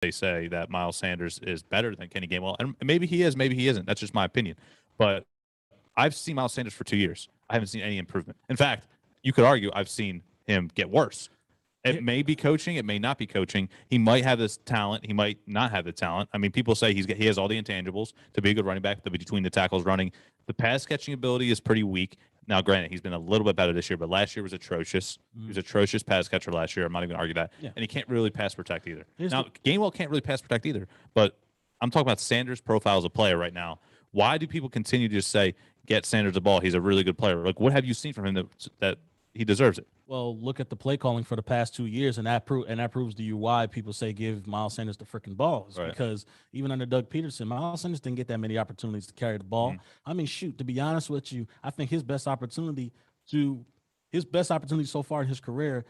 they say that Miles Sanders is better than Kenny Gainwell, and maybe he is, maybe he isn't. That's just my opinion. But I've seen Miles Sanders for 2 years. I haven't seen any improvement. In fact, you could argue I've seen him get worse. It may be coaching. It may not be coaching. He might have this talent. He might not have the talent. I mean, people say he has all the intangibles to be a good running back. The between the tackles running, the pass catching ability is pretty weak. Now, granted, he's been a little bit better this year, but last year was atrocious. He was atrocious pass catcher last year. I'm not even gonna argue that. Yeah. And he can't really pass protect either. Now, Gainwell can't really pass protect either. But I'm talking about Sanders' profile as a player right now. Why do people continue to just say get Sanders the ball? He's a really good player. Like, what have you seen from him that he deserves it? Well, look at the play calling for the past 2 years, and that proves to you why people say give Miles Sanders the freaking balls. Right. Because even under Doug Peterson, Miles Sanders didn't get that many opportunities to carry the ball. I mean, shoot, to be honest with you, I think his best opportunity so far in his career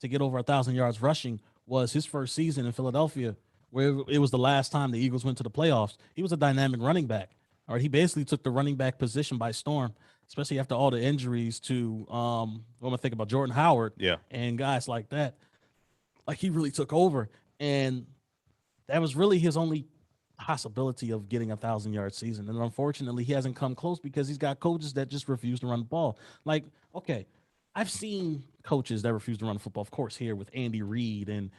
to get over 1,000 yards rushing was his first season in Philadelphia, where it was the last time the Eagles went to the playoffs. He was a dynamic running back. All right, he basically took the running back position by storm, especially after all the injuries to what am I thinking about Jordan Howard and guys like that. Like, he really took over, and that was really his only possibility of getting 1,000-yard season. And unfortunately, he hasn't come close because he's got coaches that just refuse to run the ball. Like, okay, I've seen coaches that refuse to run the football, of course, here with Andy Reid and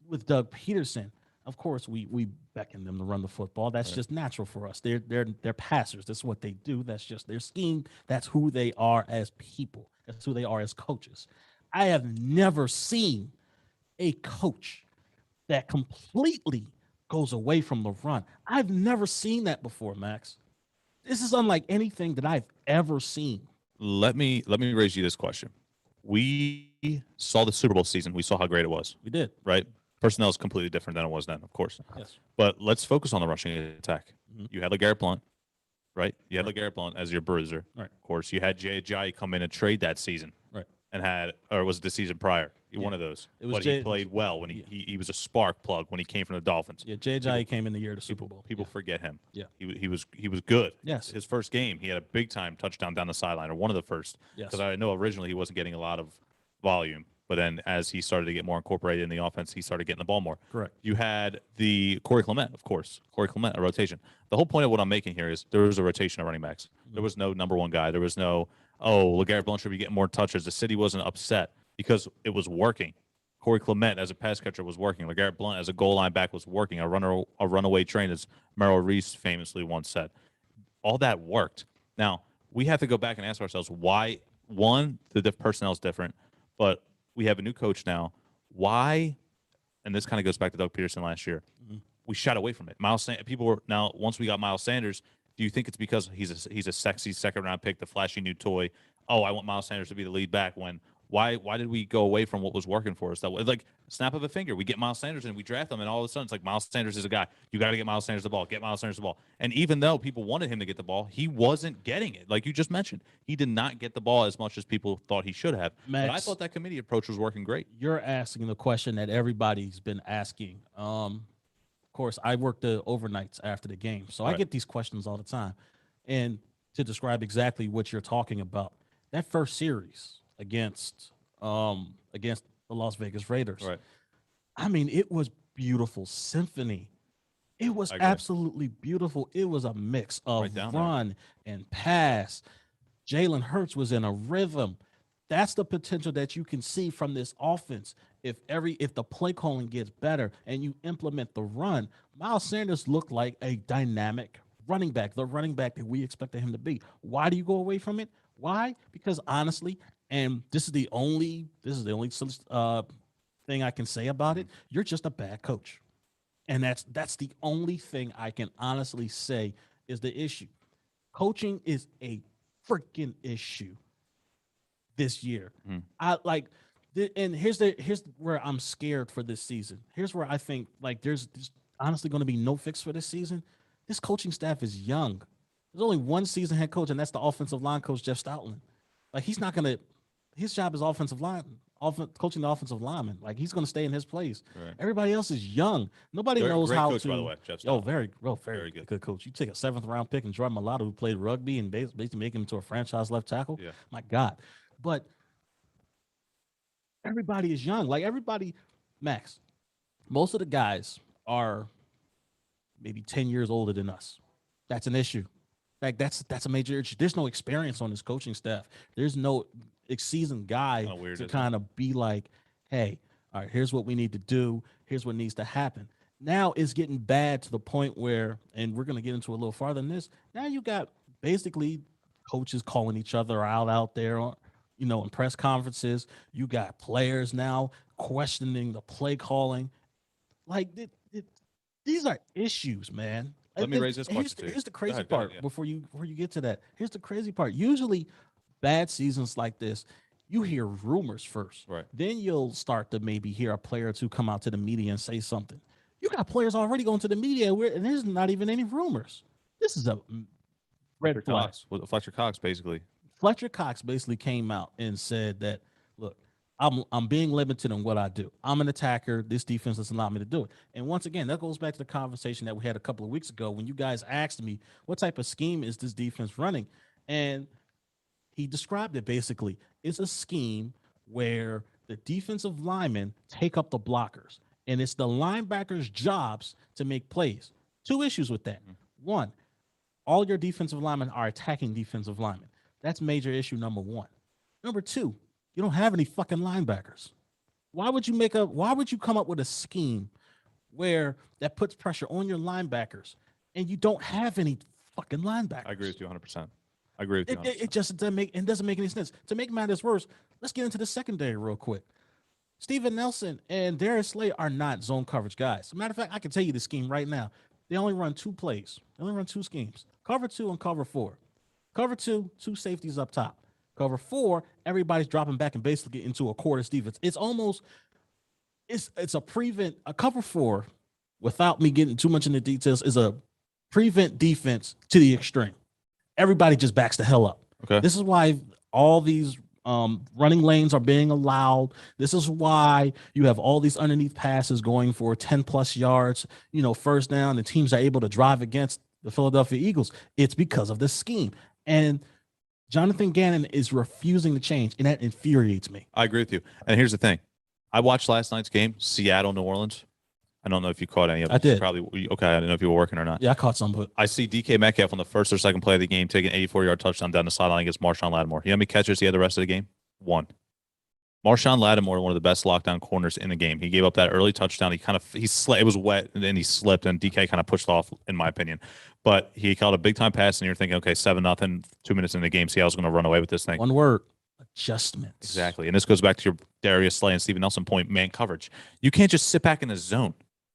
with Doug Peterson. Of course, we beckon them to run the football. That's just natural for us. They're passers. That's what they do. That's just their scheme. That's who they are as people. That's who they are as coaches. I have never seen a coach that completely goes away from the run. I've never seen that before, Max. This is unlike anything that I've ever seen. Let me raise you this question. We saw the Super Bowl season. We saw how great it was. We did. Right? Personnel is completely different than it was then, of course. Yes. But let's focus on the rushing attack. You had LeGarrette Blount, right? You had LeGarrette Blount as your bruiser. Right. Of course, you had Jay Ajayi come in and trade that season. Right. And or was it the season prior? One of those. It was but he played well when he was a spark plug when he came from the Dolphins. Yeah, Jay Ajayi came in the year of the Super Bowl. People forget him. Yeah. He was good. Yes. His first game, he had a big time touchdown down the sideline, or one of the first. Yes. Because I know originally he wasn't getting a lot of volume. But then as he started to get more incorporated in the offense, he started getting the ball more. Correct. You had the Corey Clement, of course. Corey Clement, a rotation. The whole point of what I'm making here is there was a rotation of running backs. There was no number one guy. There was no, LeGarrette Blount should be getting more touches. The city wasn't upset because it was working. Corey Clement as a pass catcher was working. LeGarrette Blount as a goal line back was working. A runaway train, as Merrill Reese famously once said. All that worked. Now, we have to go back and ask ourselves why, one, the personnel is different, but we have a new coach now. Why? And this kind of goes back to Doug Peterson last year. We shied away from it. People were now. Once we got Miles Sanders, do you think it's because he's a sexy second round pick, the flashy new toy? Oh, I want Miles Sanders to be the lead back. Why did we go away from what was working for us? That way, like snap of a finger, we get Miles Sanders and we draft him, and all of a sudden it's like Miles Sanders is a guy. You got to get Miles Sanders the ball. Get Miles Sanders the ball. And even though people wanted him to get the ball, he wasn't getting it. Like you just mentioned, he did not get the ball as much as people thought he should have. Max, but I thought that committee approach was working great. You're asking the question that everybody's been asking. Of course, I work the overnights after the game, so I get these questions all the time. And to describe exactly what you're talking about, that first series against the Las Vegas Raiders. Right. I mean, it was beautiful symphony. It was absolutely beautiful. It was a mix of run and pass. Jalen Hurts was in a rhythm. That's the potential that you can see from this offense. If the play calling gets better and you implement the run, Miles Sanders looked like a dynamic running back, the running back that we expected him to be. Why do you go away from it? Why? Because honestly, and this is the only thing I can say about it, you're just a bad coach. And that's the only thing I can honestly say is the issue. Coaching is a freaking issue this year. And here's where I'm scared for this season. Here's where I think like there's honestly going to be no fix for this season. This coaching staff is young. There's only one seasoned head coach, and that's the offensive line coach, Jeff Stoutland. Like he's not going to. His job is offensive line, coaching the offensive lineman. Like he's going to stay in his place. Right. Everybody else is young. Nobody knows great how coach, to. By the way, Jeff Stoutland. Very good coach. You take a 7th round pick and Jordan Mulatto, who played rugby, and basically make him into a franchise left tackle. Yeah. My God, but everybody is young. Like everybody, Max. Most of the guys are maybe 10 years older than us. That's an issue. Like that's a major issue. There's no experience on this coaching staff. There's no seasoned guy weird, to isn't kind of be like, hey, all right, here's what we need to do. Here's what needs to happen. Now it's getting bad to the point where, and we're gonna get into a little farther than this. Now you got basically coaches calling each other out there on, in press conferences. You got players now questioning the play calling. Like these are issues, man. Let me raise this Here's, question to you. here's the crazy Go part ahead, yeah. before you get to that. Here's the crazy part. Usually, bad seasons like this, you hear rumors first. Right. Then you'll start to maybe hear a player or two come out to the media and say something. You got players already going to the media and there's not even any rumors. This is a red flag. Fletcher Cox, basically. Fletcher Cox basically came out and said that, look, I'm being limited in what I do. I'm an attacker. This defense doesn't allow me to do it. And once again, that goes back to the conversation that we had a couple of weeks ago when you guys asked me what type of scheme is this defense running, and he described it basically. It's a scheme where the defensive linemen take up the blockers, and it's the linebackers' jobs to make plays. Two issues with that. One, all your defensive linemen are attacking defensive linemen. That's major issue number one. Number two, you don't have any fucking linebackers. Why would you come up with a scheme where that puts pressure on your linebackers and you don't have any fucking linebackers? I agree with you 100%. I agree with you 100%. It just doesn't make any sense. To make matters worse, let's get into the secondary real quick. Steven Nelson and Darius Slay are not zone coverage guys. As a matter of fact, I can tell you the scheme right now. They only run two plays. They only run two schemes. Cover 2 and cover 4. Cover 2, two safeties up top. Cover 4, everybody's dropping back and basically into a quarters defense. It's almost it's a cover 4, without me getting too much into details, is a prevent defense to the extreme. Everybody just backs the hell up. Okay. This is why all these running lanes are being allowed. This is why you have all these underneath passes going for 10 plus yards, first down, and teams are able to drive against the Philadelphia Eagles. It's because of this scheme. And Jonathan Gannon is refusing to change, and that infuriates me. I agree with you. And here's the thing. I watched last night's game, Seattle, New Orleans. I don't know if you caught any of it. I did. Probably okay. I didn't know if you were working or not. Yeah, I caught some. But I see DK Metcalf on the first or second play of the game take an 84-yard touchdown down the sideline against Marshawn Lattimore. You know how many catches he had the rest of the game? 1. Marshawn Lattimore, one of the best lockdown corners in the game. He gave up that early touchdown. He slipped. It was wet, and then he slipped, and DK kind of pushed off, in my opinion. But he caught a big-time pass, and you're thinking, okay, 7-0, 2 minutes in the game. Seattle's going to run away with this thing. One word, adjustments. Exactly. And this goes back to your Darius Slay and Steven Nelson point, man coverage. You can't just sit back in the zone.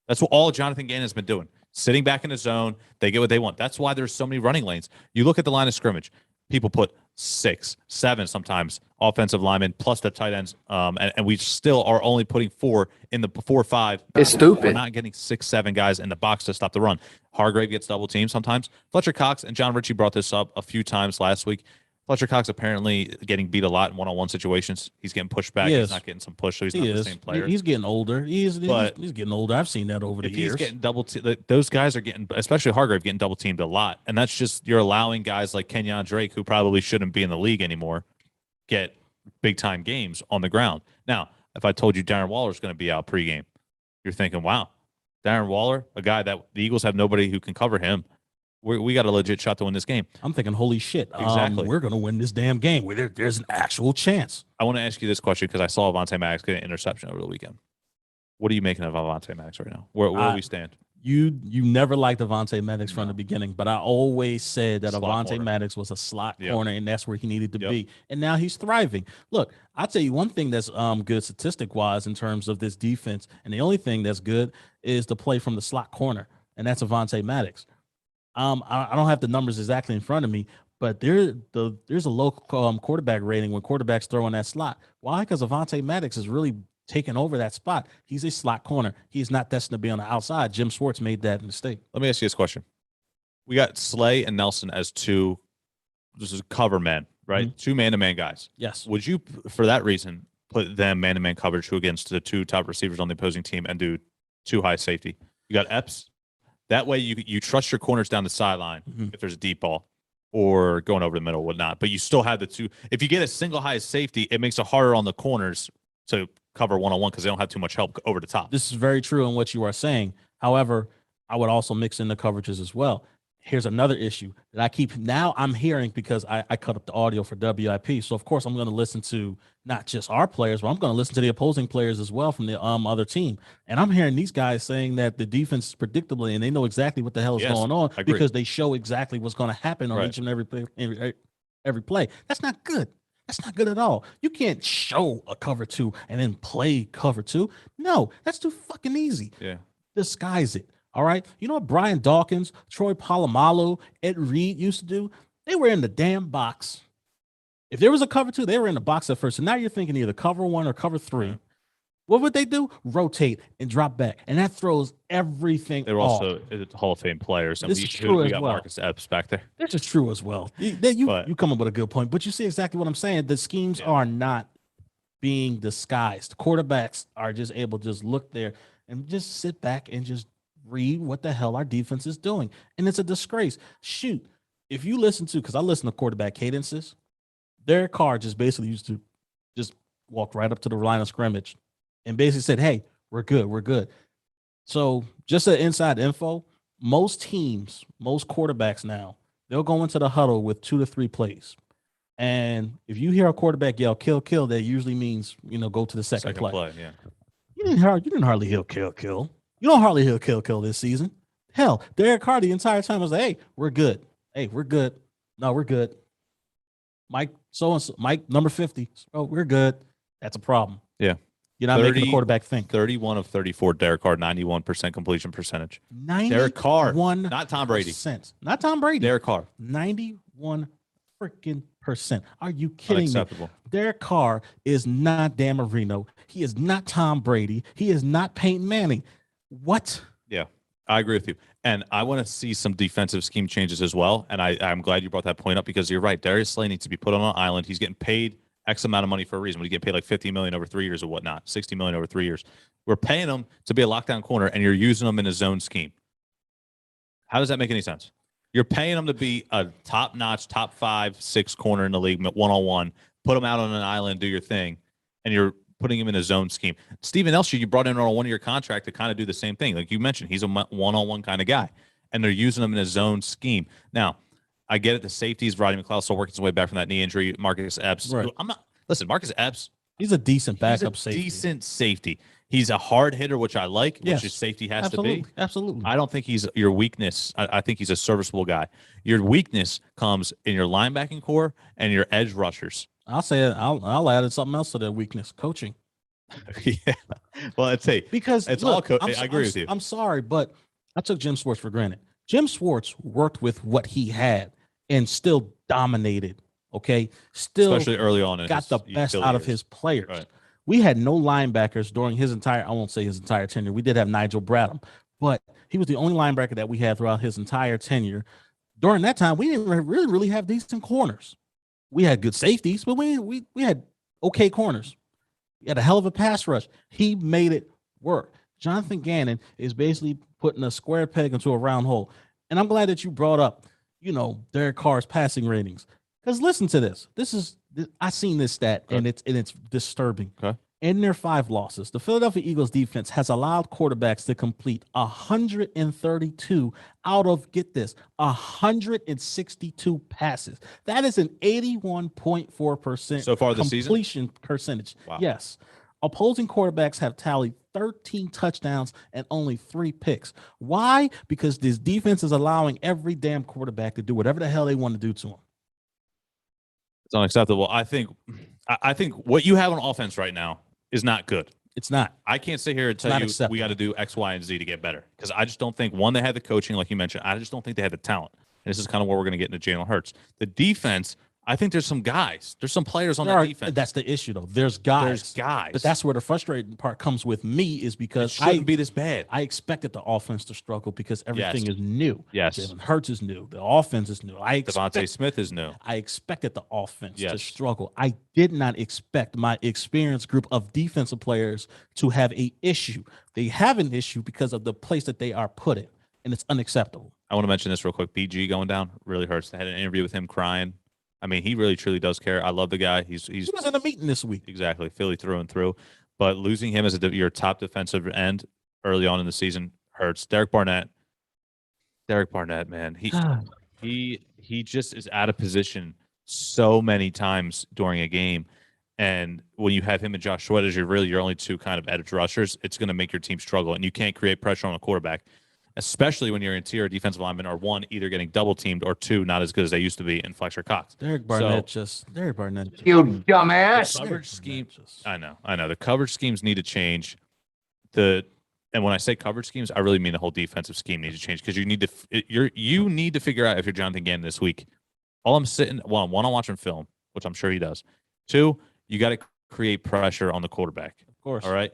That's what all Jonathan Gannon has been doing. Sitting back in the zone, they get what they want. That's why there's so many running lanes. You look at the line of scrimmage. People put 6, 7 sometimes offensive linemen plus the tight ends, and we still are only putting 4 in the 4 or 5. It's stupid. We're not getting 6, 7 guys in the box to stop the run. Hargrave gets double teamed sometimes. Fletcher Cox and John Ritchie brought this up a few times last week. Fletcher Cox apparently getting beat a lot in one-on-one situations. He's getting pushed back. He's not getting some push, so he's not the same player. He's getting older. He's getting older. I've seen that over the years. He's getting double those guys are getting, especially Hargrave, getting double teamed a lot. And that's just, you're allowing guys like Kenyon Drake, who probably shouldn't be in the league anymore, get big-time games on the ground. Now, if I told you Darren Waller is going to be out pregame, you're thinking, wow, Darren Waller, a guy that the Eagles have nobody who can cover him. We got a legit shot to win this game. I'm thinking, holy shit. Exactly. We're going to win this damn game. There's an actual chance. I want to ask you this question because I saw Avonte Maddox get an interception over the weekend. What are you making of Avonte Maddox right now? Where do we stand? You never liked Avonte Maddox from the beginning, but I always said that Avonte Maddox was a slot corner, and that's where he needed to be. And now he's thriving. Look, I'll tell you one thing that's good statistic-wise in terms of this defense, and the only thing that's good is the play from the slot corner, and that's Avonte Maddox. I don't have the numbers exactly in front of me, but there's a low quarterback rating when quarterbacks throw in that slot. Why? Because Avonte Maddox is really taking over that spot. He's a slot corner. He's not destined to be on the outside. Jim Schwartz made that mistake. Let me ask you this question. We got Slay and Nelson as two cover men, right? Mm-hmm. 2 man-to-man guys. Yes. Would you, for that reason, put them man-to-man coverage against the 2 top receivers on the opposing team and do 2 high safety? You got Epps. That way you trust your corners down the sideline if there's a deep ball or going over the middle or whatnot. But you still have the 2. If you get a single high safety, it makes it harder on the corners to cover one-on-one because they don't have too much help over the top. This is very true in what you are saying. However, I would also mix in the coverages as well. Here's another issue that I'm hearing because I cut up the audio for WIP. So of course I'm going to listen to not just our players, but I'm going to listen to the opposing players as well from the other team. And I'm hearing these guys saying that the defense is predictably and they know exactly what the hell is going on because they show exactly what's going to happen on each and every play. That's not good. That's not good at all. You can't show a cover 2 and then play cover 2. No, that's too fucking easy. Yeah. Disguise it. All right. You know what Brian Dawkins, Troy Polamalu, Ed Reed used to do? They were in the damn box. If there was a cover 2, they were in the box at first. And now you're thinking either cover 1 or cover 3. Yeah. What would they do? Rotate and drop back. And that throws everything They're off. also Hall of Fame players. And this is true we got Marcus Epps back there. This is true as well. You come up with a good point. But you see exactly what I'm saying. The schemes are not being disguised. Quarterbacks are just able to just look there and just sit back and just read what the hell our defense is doing. And it's a disgrace. Shoot, if you listen to, because I listen to quarterback cadences, Derek Carr just basically used to just walk right up to the line of scrimmage and basically said, hey, we're good, we're good. So just an inside info, most teams, most quarterbacks now, they'll go into the huddle with 2 to 3 plays. And if you hear a quarterback yell, kill, kill, that usually means, go to the second play. Yeah. You didn't hardly hear kill, kill. You don't hardly hear kill, kill this season. Hell, Derek Carr the entire time was like, hey, we're good. Hey, we're good. No, we're good. Mike, so-and-so, Mike, number 50. Oh, we're good. That's a problem. Yeah. You're not making the quarterback think. 31 of 34, Derek Carr, 91% completion percentage. 91%. Derek Carr, not Tom Brady. Not Tom Brady. Derek Carr. 91 freaking percent. Are you kidding Unacceptable. me? Derek Carr is not Dan Marino. He is not Tom Brady. He is not Peyton Manning. What? Yeah, I agree with you. And I want to see some defensive scheme changes as well. And I'm glad you brought that point up because you're right. Darius Slay needs to be put on an island. He's getting paid X amount of money for a reason. We get paid like $50 million over 3 years or whatnot, $60 million over 3 years. We're paying him to be a lockdown corner, and you're using him in a zone scheme. How does that make any sense? You're paying him to be a top-notch, top 5, 6 corner in the league, one-on-one, put him out on an island, do your thing, and you're putting him in a zone scheme. Steven Elshie, you brought in on a one-year contract to kind of do the same thing. Like you mentioned, he's a one-on-one kind of guy, and they're using him in a zone scheme. Now, I get it. The safeties, Roddy McLeod, still working his way back from that knee injury. Marcus Epps. Right. Marcus Epps. He's a decent backup safety. Decent safety. He's a hard hitter, which I like, which his safety has to be. Absolutely. I don't think he's your weakness. I think he's a serviceable guy. Your weakness comes in your linebacking core and your edge rushers. I'll say it. I'll add something else to their weakness: coaching. Yeah. Well, because it's look, all coaching. I agree with you. I'm sorry, but I took Jim Schwartz for granted. Jim Schwartz worked with what he had and still dominated. Okay, still, especially early on, got the best out of his players. Right. We had no linebackers during his entire. I won't say his entire tenure. We did have Nigel Bradham, but he was the only linebacker that we had throughout his entire tenure. During that time, we didn't really have decent corners. We had good safeties, but we had okay corners. He had a hell of a pass rush. He made it work. Jonathan Gannon is basically putting a square peg into a round hole. And I'm glad that you brought up, Derek Carr's passing ratings. Because listen to this. I seen this stat, and it's disturbing. Okay. In their 5 losses, the Philadelphia Eagles defense has allowed quarterbacks to complete 132 out of, get this, 162 passes. That is an 81.4% so far this completion percentage. Wow. Yes. Opposing quarterbacks have tallied 13 touchdowns and only 3 picks. Why? Because this defense is allowing every damn quarterback to do whatever the hell they want to do to them. It's unacceptable. I think what you have on offense right now is not good. It's not. I can't sit here and tell you acceptable. We got to do X, Y, and Z to get better because I just don't think, one, they had the coaching, like you mentioned. I just don't think they had the talent. And this is kind of where we're going to get into Jalen Hurts. The defense, I think there's some guys. There's some players on that defense. That's the issue, though. There's guys. But that's where the frustrating part comes with me is because it shouldn't be this bad. I expected the offense to struggle because everything is new. Yes. Jalen Hurts is new. The offense is new. Devontae Smith is new. I expected the offense to struggle. I did not expect my experienced group of defensive players to have an issue. They have an issue because of the place that they are put in, and it's unacceptable. I want to mention this real quick. BG going down really hurts. I had an interview with him crying. I mean, he really, truly does care. I love the guy. He was in a meeting this week. Exactly. Philly through and through. But losing him as your top defensive end early on in the season Hurts, Derek Barnett, man, he just is out of position so many times during a game. And when you have him and Josh Sweat as your only two kind of edge rushers, it's going to make your team struggle. And you can't create pressure on a quarterback, especially when your interior defensive linemen are one, either getting double teamed, or two, not as good as they used to be in Fletcher Cox. Derek Barnett just You dumbass. The coverage scheme. I know. The coverage schemes need to change. And when I say coverage schemes, I really mean the whole defensive scheme needs to change, because you need to figure out if you're Jonathan Gannon this week. I'm watching film, which I'm sure he does. Two, you got to create pressure on the quarterback. Of course. All right.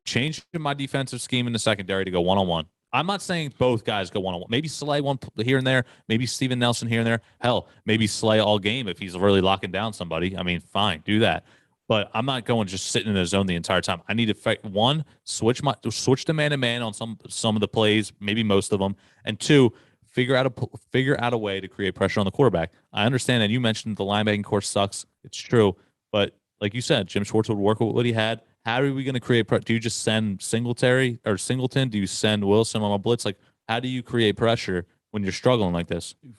Change my defensive scheme in the secondary to go one-on-one. I'm not saying both guys go one-on-one. Maybe Slay one here and there. Maybe Steven Nelson here and there. Hell, maybe Slay all game if he's really locking down somebody. I mean, fine, do that. But I'm not going just sitting in the zone the entire time. I need to switch to man-to-man on some of the plays, maybe most of them, and two, figure out a way to create pressure on the quarterback. I understand, and you mentioned the linebacking core sucks. It's true, but like you said, Jim Schwartz would work with what he had. How are we going to create pressure? Do you just send Singleton? Do you send Wilson on a blitz? Like, how do you create pressure when you're struggling like this? You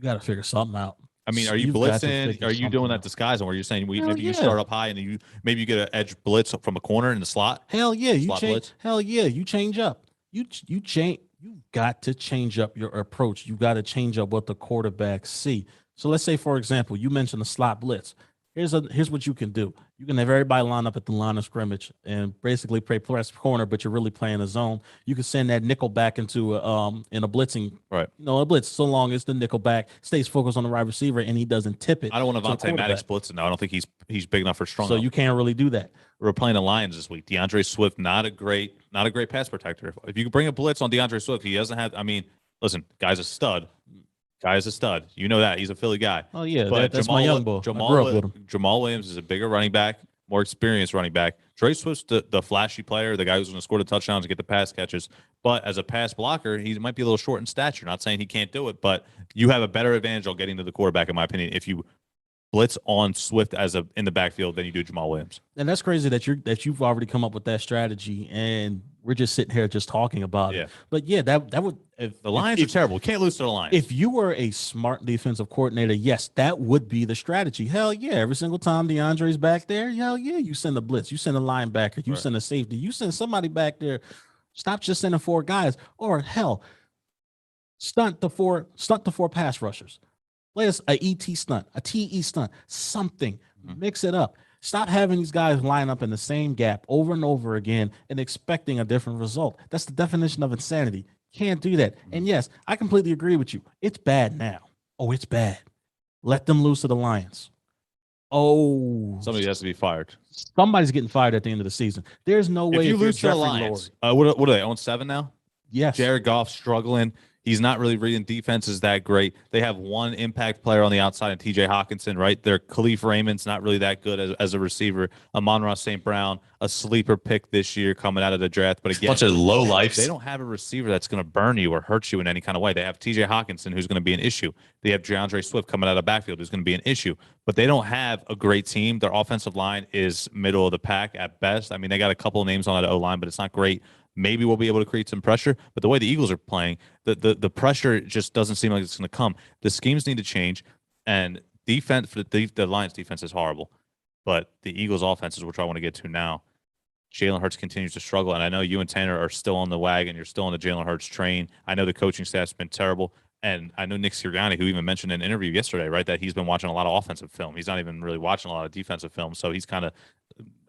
got to figure something out. I mean, are you blitzing? Are you doing that disguise? Where you're saying you start up high and you get an edge blitz from a corner in the slot? Hell yeah, you change. Blitz? Hell yeah, you change up. You change. You got to change up your approach. You got to change up what the quarterbacks see. So let's say, for example, you mentioned the slot blitz. Here's what you can do. You can have everybody line up at the line of scrimmage and basically play press corner, but you're really playing a zone. You can send that nickel back into in a blitzing, right? A blitz, so long as the nickel back stays focused on the right receiver and he doesn't tip it. I don't want Avonte Maddox blitzing. No, I don't think he's big enough for strong. So you can't really do that. We're playing the Lions this week. DeAndre Swift, not a great pass protector. If you bring a blitz on DeAndre Swift, he doesn't have. I mean, listen, guy's a stud. You know that. He's a Philly guy. Oh, yeah. But that's my young boy. I grew up with him. Jamal Williams is a bigger running back, more experienced running back. Dre Swift's the flashy player, the guy who's going to score the touchdowns and get the pass catches. But as a pass blocker, he might be a little short in stature. Not saying he can't do it, but you have a better advantage on getting to the quarterback, in my opinion, if you blitz on Swift in the backfield than you do Jamal Williams. And that's crazy that you've already come up with that strategy, and we're just sitting here just talking about it. But yeah, that would if the Lions are terrible. We can't lose to the Lions. If you were a smart defensive coordinator, yes, that would be the strategy. Hell yeah, every single time DeAndre's back there, hell yeah, you send a blitz, you send a linebacker, you send a safety, you send somebody back there. Stop just sending four guys, or hell, stunt the four pass rushers. Play us a ET stunt, a TE stunt, something. Mix it up. Stop having these guys line up in the same gap over and over again and expecting a different result. That's the definition of insanity. Can't do that. And yes, I completely agree with you. It's bad now. Oh, it's bad. Let them lose to the Lions. Oh, somebody has to be fired. Somebody's getting fired at the end of the season. There's no way if you lose to the Lions. What are they? On 7 now? Yes. Jared Goff struggling. He's not really reading defenses that great. They have one impact player on the outside, and TJ Hawkinson, right? Their Khalif Raymond's not really that good as a receiver. Amon-Ra St. Brown, a sleeper pick this year coming out of the draft. But again, bunch of low life. They don't have a receiver that's going to burn you or hurt you in any kind of way. They have TJ Hawkinson, who's going to be an issue. They have DeAndre Swift coming out of backfield, who's going to be an issue. But they don't have a great team. Their offensive line is middle of the pack at best. I mean, they got a couple of names on that O-line, but it's not great. Maybe we'll be able to create some pressure, but the way the Eagles are playing, the pressure just doesn't seem like it's going to come. The schemes need to change, and defense. The Lions' defense is horrible, but the Eagles' offense is which I want to get to now. Jalen Hurts continues to struggle, and I know you and Tanner are still on the wagon. You're still on the Jalen Hurts train. I know the coaching staff's been terrible, and I know Nick Sirianni, who even mentioned in an interview yesterday, right, that he's been watching a lot of offensive film. He's not even really watching a lot of defensive film, so he's kind of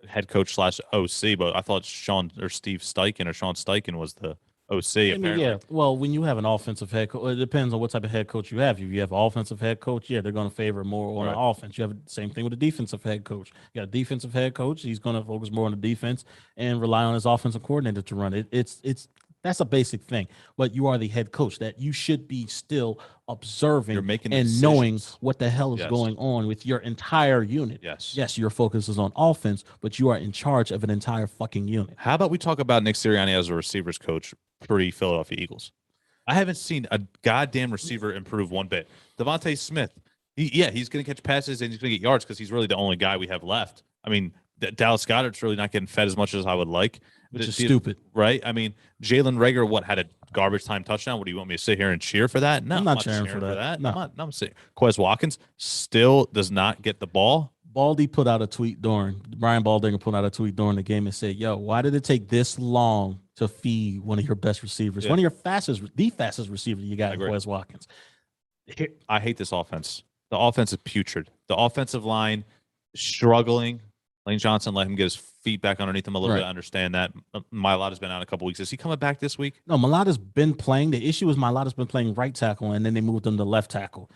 head coach / OC, but I thought Sean Steichen was the OC. Apparently. Yeah, well, when you have an offensive head coach, it depends on what type of head coach you have. If you have an offensive head coach, yeah, they're going to favor more on the offense. You have the same thing with a defensive head coach. You got a defensive head coach; he's going to focus more on the defense and rely on his offensive coordinator to run it. It's that's a basic thing. But you are the head coach; that you should be still observing and knowing what the hell is going on with your entire unit. Yes, your focus is on offense, but you are in charge of an entire fucking unit. How about we talk about Nick Sirianni as a receivers coach for the Philadelphia Eagles? I haven't seen a goddamn receiver improve one bit. Devontae Smith, he's going to catch passes and he's going to get yards because he's really the only guy we have left. I mean, Dallas Goedert's really not getting fed as much as I would like. Which is stupid. Right? I mean, Jalen Reagor, had a garbage time touchdown? What, do you want me to sit here and cheer for that? No, I'm not cheering for that. No. I'm saying Quez Watkins still does not get the ball. Brian Baldinger put out a tweet during the game and said, yo, why did it take this long to feed one of your best receivers? Yeah. One of your the fastest receiver you got in Quez Watkins. I hate this offense. The offense is putrid. The offensive line struggling. Lane Johnson let him get his feet back underneath him a little bit. I understand that. Mailata's been out a couple weeks. Is he coming back this week? No, Mailata's been playing. The issue is Mailata's been playing right tackle, and then they moved him to left tackle.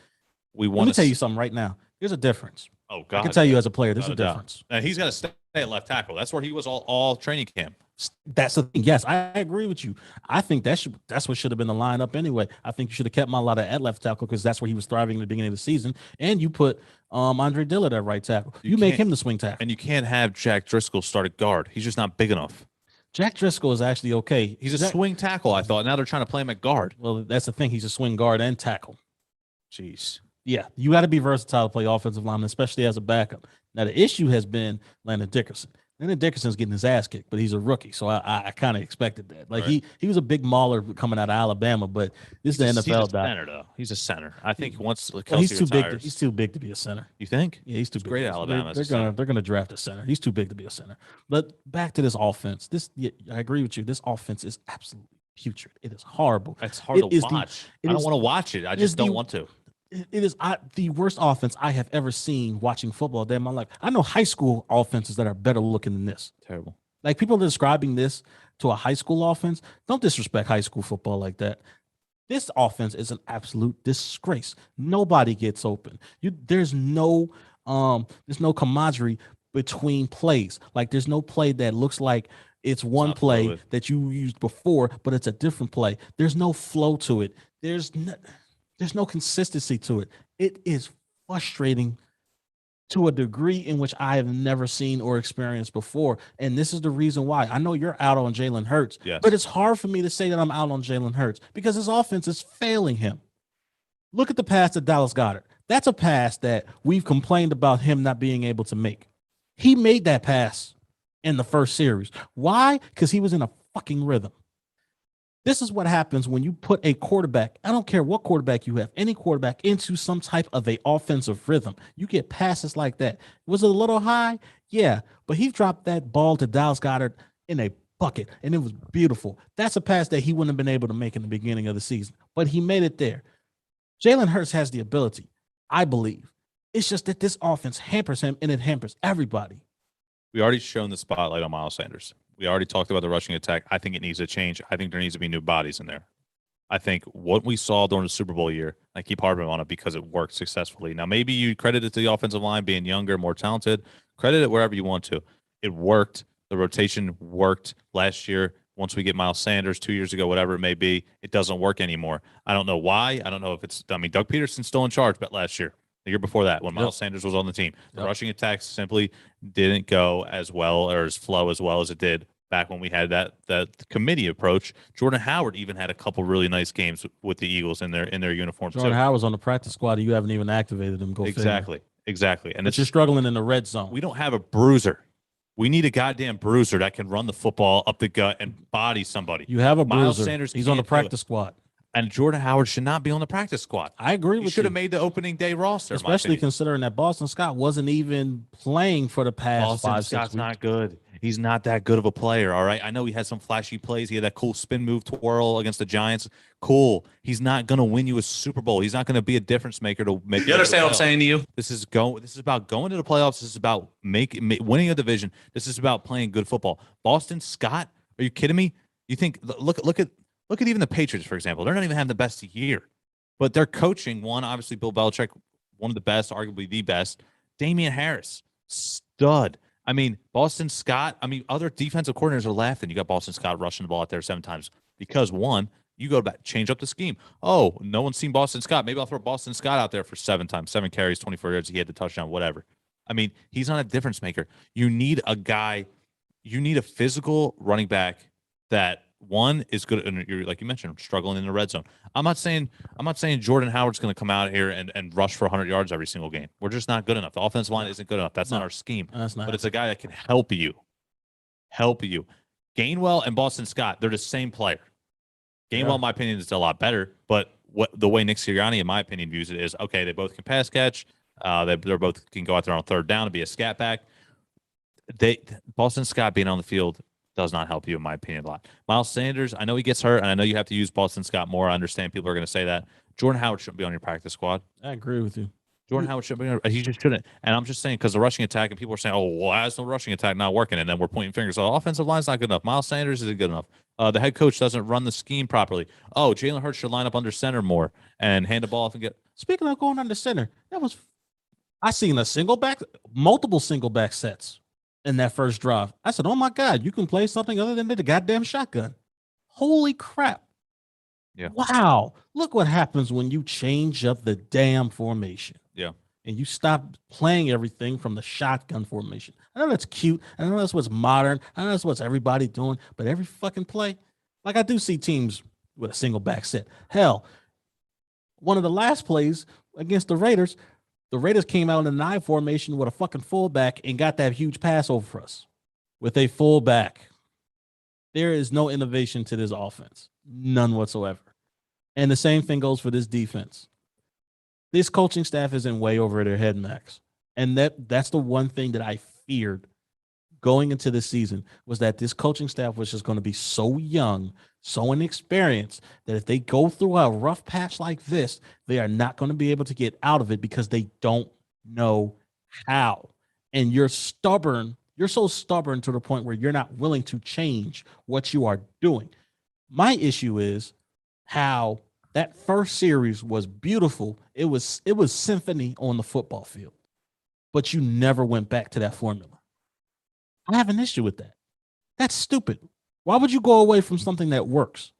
Let me tell you something right now. There's a difference. Oh, God. I can tell you as a player, there's a difference. And he's got to stay at left tackle. That's where he was all training camp. That's the thing. Yes, I agree with you. I think that's what should have been the lineup anyway. I think you should have kept Mailata at left tackle because that's where he was thriving in the beginning of the season. And you put Andre Dillard at right tackle. You make him the swing tackle. And you can't have Jack Driscoll start at guard. He's just not big enough. Jack Driscoll is actually okay. He's a swing tackle, I thought. Now they're trying to play him at guard. Well, that's the thing. He's a swing guard and tackle. Jeez. Yeah, you got to be versatile to play offensive lineman, especially as a backup. Now, the issue has been Landon Dickerson. Landon Dickerson's getting his ass kicked, but he's a rookie, so I kind of expected that. Like he was a big mauler coming out of Alabama, but this is the NFL. He's a center, though. He's a center. I think once Kelsey he's too retires, big. He's too big to be a center. You think? Yeah, he's too big. Great at Alabama. They're gonna draft a center. He's too big to be a center. But back to this offense. I agree with you. This offense is absolutely putrid. It is horrible. It's hard to watch. I don't want to watch it. I just don't want to. It is the worst offense I have ever seen watching football day in my life. I know high school offenses that are better looking than this. Terrible. Like people are describing this to a high school offense. Don't disrespect high school football like that. This offense is an absolute disgrace. Nobody gets open. There's no camaraderie between plays. Like there's no play that looks like it's one play that you used before, but it's a different play. There's no flow to it. There's no consistency to it. It is frustrating to a degree in which I have never seen or experienced before. And this is the reason why. I know you're out on Jalen Hurts, but it's hard for me to say that I'm out on Jalen Hurts because his offense is failing him. Look at the pass to Dallas Goedert. That's a pass that we've complained about him not being able to make. He made that pass in the first series. Why? Because he was in a fucking rhythm. This is what happens when you put a quarterback, I don't care what quarterback you have, any quarterback into some type of a offensive rhythm. You get passes like that. Was it a little high? Yeah, but he dropped that ball to Dallas Goedert in a bucket, and it was beautiful. That's a pass that he wouldn't have been able to make in the beginning of the season, but he made it there. Jalen Hurts has the ability, I believe. It's just that this offense hampers him, and it hampers everybody. We already shown the spotlight on Miles Sanders. We already talked about the rushing attack. I think it needs to change. I think there needs to be new bodies in there. I think what we saw during the Super Bowl year, I keep harping on it because it worked successfully. Now, maybe you credit it to the offensive line being younger, more talented. Credit it wherever you want to. It worked. The rotation worked last year. Once we get Miles Sanders 2 years ago, whatever it may be, it doesn't work anymore. I don't know why. I don't know if it's – Doug Peterson's still in charge, but last year. The year before that, when Miles Sanders was on the team, the rushing attack simply didn't go as well or as flow as well as it did back when we had that committee approach. Jordan Howard even had a couple really nice games with the Eagles in their uniforms. Jordan Howard's on the practice squad, and you haven't even activated him. Exactly. And you're struggling in the red zone. We don't have a bruiser. We need a goddamn bruiser that can run the football up the gut and body somebody. You have a bruiser. Miles Sanders, he's on the practice squad. And Jordan Howard should not be on the practice squad. I agree with you. He should have made the opening day roster. Especially considering that Boston Scott wasn't even playing for the past 5-6 weeks. Scott's not good. He's not that good of a player, all right? I know he had some flashy plays. He had that cool spin move twirl against the Giants. Cool. He's not going to win you a Super Bowl. He's not going to be a difference maker to make. You understand what I'm saying to you? This is about going to the playoffs. This is about winning a division. This is about playing good football. Boston Scott? Are you kidding me? You think look at even the Patriots, for example. They're not even having the best year. But they're coaching one, obviously Bill Belichick, one of the best, arguably the best. Damian Harris, stud. I mean, Boston Scott. I mean, other defensive coordinators are laughing. You got Boston Scott rushing the ball out there 7 times because, one, you go back, change up the scheme. Oh, no one's seen Boston Scott. Maybe I'll throw Boston Scott out there for 7 times, 7 carries, 24 yards. He had the touchdown, whatever. I mean, he's not a difference maker. You need a guy. You need a physical running back that One is good, and you're like you mentioned, struggling in the red zone. I'm not saying Jordan Howard's going to come out here and rush for 100 yards every single game. We're just not good enough. The offensive line isn't good enough. That's not our scheme. That's not. But it's a guy that can help you. Gainwell and Boston Scott, they're the same player. Gainwell, in my opinion, is a lot better. But the way Nick Sirianni, in my opinion, views it is, okay, they both can pass catch. They're both can go out there on third down and be a scat back. Boston Scott being on the field does not help you, in my opinion, a lot. Miles Sanders, I know he gets hurt, and I know you have to use Boston Scott more. I understand people are going to say that. Jordan Howard shouldn't be on your practice squad. I agree with you. Jordan Howard shouldn't be. He just shouldn't. And I'm just saying, because the rushing attack, and people are saying, oh, why is the rushing attack not working? And then we're pointing fingers. So the offensive line's not good enough. Miles Sanders isn't good enough. The head coach doesn't run the scheme properly. Oh, Jalen Hurts should line up under center more and hand the ball off and get. Speaking of going under center, I seen multiple single back sets in that first drive. I said, oh my God, you can play something other than the goddamn shotgun. Holy crap. Yeah. Wow. Look what happens when you change up the damn formation. Yeah. And you stop playing everything from the shotgun formation. I know that's cute. I know that's what's modern. I know that's what's everybody doing. But every fucking play, like I do see teams with a single back set. Hell, one of the last plays against the Raiders came out in the 9 formation with a fucking fullback and got that huge pass over for us with a fullback. There is no innovation to this offense. None whatsoever. And the same thing goes for this defense. This coaching staff is in way over their head, Max. And that's the one thing that I feared going into this season, was that this coaching staff was just going to be so young, so inexperienced, that if they go through a rough patch like this, they are not going to be able to get out of it because they don't know how. And you're stubborn. You're so stubborn to the point where you're not willing to change what you are doing. My issue is how that first series was beautiful. It was symphony on the football field, but you never went back to that formula. I have an issue with that. That's stupid. Why would you go away from something that works?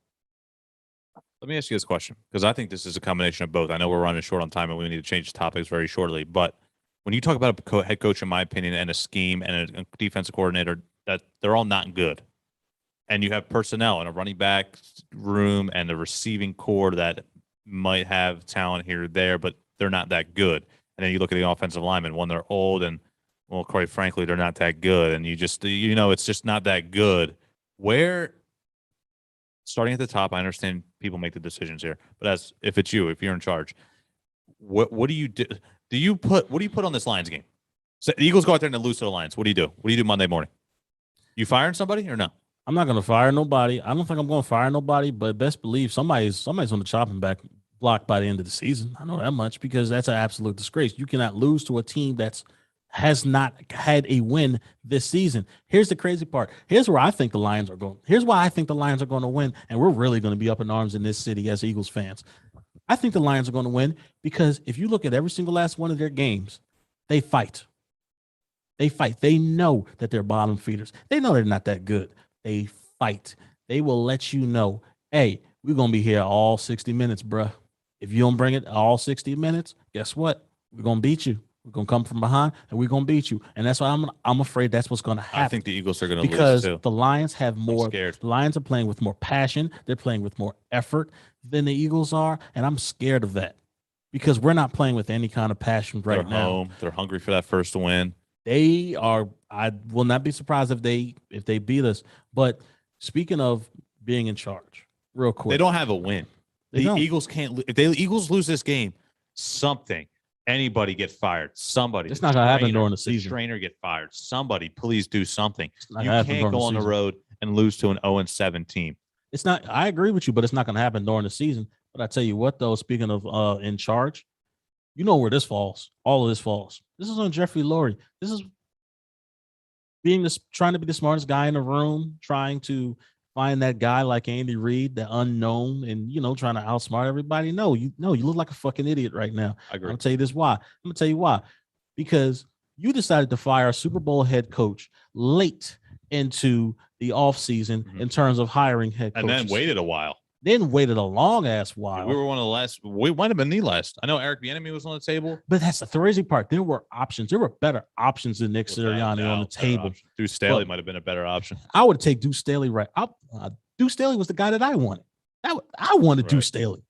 Let me ask you this question, because I think this is a combination of both. I know we're running short on time and we need to change topics very shortly, but when you talk about a head coach, in my opinion, and a scheme and a defensive coordinator, that they're all not good. And you have personnel and a running back room and a receiving core that might have talent here or there, but they're not that good. And then you look at the offensive linemen, when they're old and, well, quite frankly, they're not that good. And you just, it's just not that good. Where, starting at the top, I understand people make the decisions here, but if you're in charge, what do you do? What do you put on this Lions game? So the Eagles go out there and they lose to the Lions. What do you do? What do you do Monday morning? You firing somebody or no? I'm not going to fire nobody. I don't think I'm going to fire nobody, but best believe somebody's on the chopping block by the end of the season. I know that much, because that's an absolute disgrace. You cannot lose to a team has not had a win this season. Here's the crazy part. Here's where I think the Lions are going. Here's why I think the Lions are going to win, and we're really going to be up in arms in this city as Eagles fans. I think the Lions are going to win because if you look at every single last one of their games, they fight. They fight. They know that they're bottom feeders. They know they're not that good. They fight. They will let you know, hey, we're going to be here all 60 minutes, bruh. If you don't bring it all 60 minutes, guess what? We're going to beat you. We're going to come from behind, and we're going to beat you. And that's why I'm afraid that's what's going to happen. I think the Eagles are going to lose, because too. the Lions have more. The Lions are playing with more passion. They're playing with more effort than the Eagles are, and I'm scared of that because we're not playing with any kind of passion right now. Home. They're hungry for that first win. They are. I will not be surprised if they beat us. But speaking of being in charge, real quick, they don't have a win. Eagles can't. If the Eagles lose this game, anybody get fired. Somebody. It's not gonna happen during the season. The trainer get fired. Somebody, please do something. You can't go on the road and lose to an 0-7 team. It's not. I agree with you, but it's not going to happen during the season. But I tell you what, though, speaking of in charge, you know where this falls. All of this falls. This is on Jeffrey Lurie. This is trying to be the smartest guy in the room, trying to find that guy like Andy Reid, the unknown, and trying to outsmart everybody. No, you look like a fucking idiot right now. I agree. I'm gonna tell you this why. I'm gonna tell you why. Because you decided to fire a Super Bowl head coach late into the offseason in terms of hiring head coaches. And then waited a while. Then waited a long ass while. We were one of the last. We might have been the last. I know Eric Bieniemy was on the table, but that's the crazy part. There were options. There were better options than Nick Sirianni on the table. Deuce Staley might have been a better option. I would take Deuce Staley right. Deuce Staley was the guy that I wanted. I wanted Right. Deuce Staley.